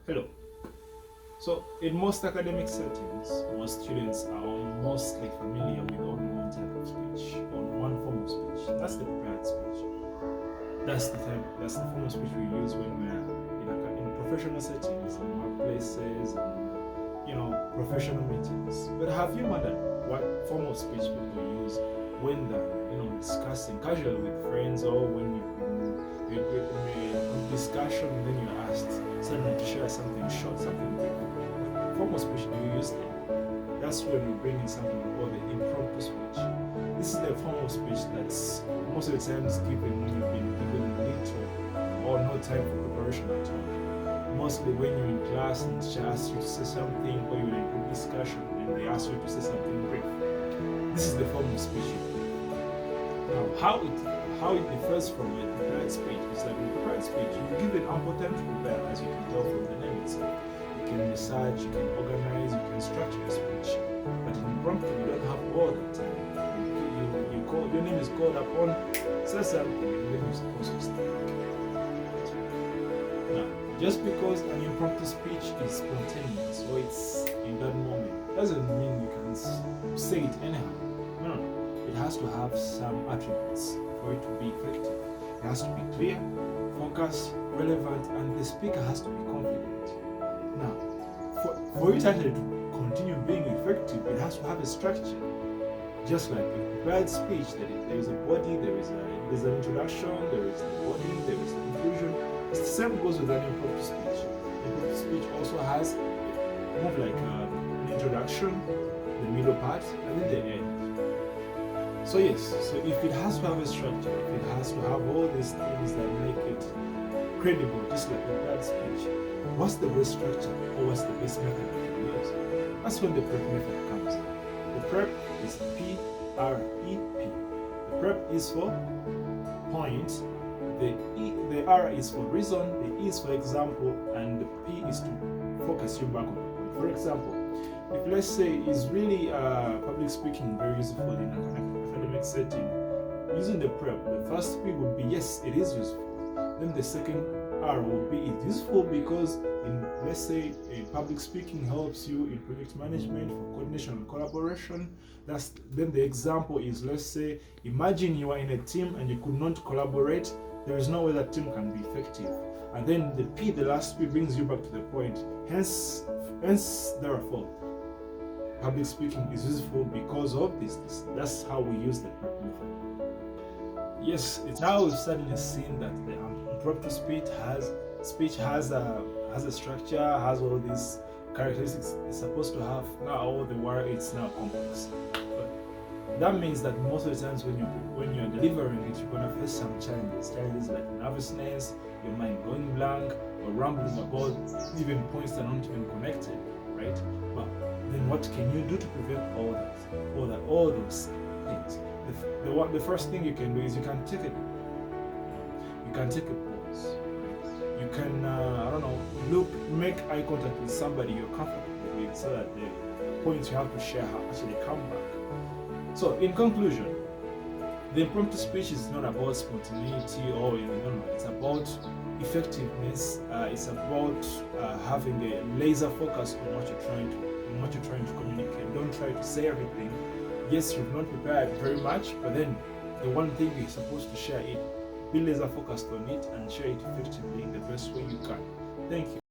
Hello. So, in most academic settings, most students are almost like familiar with only one type of speech, or one form of speech. That's the prepared speech. That's the form of speech we use when we're in professional settings, in workplaces, and professional meetings. But have you wondered what form of speech people use when they're discussing casually with friends, or when you've been in discussion and then you're asked suddenly to share something short, something brief? What form of speech do you use then? That's when we bring in something called the impromptu speech. This is the form of speech that's most of the times given when you've been given little or no time for preparation at all. Mostly when you're in class and teacher asks you to say something, or you're in a group discussion and they ask you to say something brief. This is the form of speech you do. Now, how it differs from a prepared speech is that in prepared speech, you give it ample time to prepare, as you can tell from the name itself. You can research, you can organize, you can structure your speech. But in impromptu, you don't have all that time. Your name is called upon, say something, and then you're supposed to start. Now, just because an impromptu speech is spontaneous or it's in that moment, doesn't mean you can say it anyhow. No. It has to have some attributes for it to be effective. It has to be clear, focused, relevant, and the speaker has to be confident. Now, for it actually to continue being effective, it has to have a structure. Just like a prepared speech, there is a body, there's an introduction, there is the body, there is the conclusion. It's the same goes with an impromptu speech. Impromptu speech also has more like an introduction, the middle part, and then the end. So if it has to have a structure, if it has to have all these things that make it credible, just like a prepared speech, what's the best structure, or what's the best method you can use? That's when the prep method comes in. The prep is P-R-E-P. The prep is for point, the R is for reason, the E is for example, and the P is to focus you back on the point. For example, if let's say is really public speaking very useful in an academic setting, using the prep, the first P would be yes, it is useful. Then the second R would be it's useful because in, let's say, public speaking helps you in project management for coordination and collaboration. Then the example is, let's say, imagine you are in a team and you could not collaborate. There is no way that team can be effective. And then the P, the last P, brings you back to the point. Hence, therefore, public speaking is useful because of this. That's how we use the prep method. Yes, it's now we've suddenly seen that the impromptu speech has a structure, has all these characteristics it's supposed to have. Now all the while it's now complex. But that means that most of the times when you're delivering it, you're gonna face some challenges like nervousness, your mind going blank, or rambling about even points that aren't even connected, right? But then what can you do to prevent all those things? The first thing you can do is you can take a pause. You can make eye contact with somebody you're comfortable with, so that the points you have to share actually come back. So in conclusion, the impromptu speech is not about spontaneity or it's about effectiveness. It's about having a laser focus on what you're trying to communicate. Don't try to say everything. Yes, you've not prepared very much, but then the one thing you're supposed to share it, be laser focused on it and share it effectively in the best way you can. Thank you.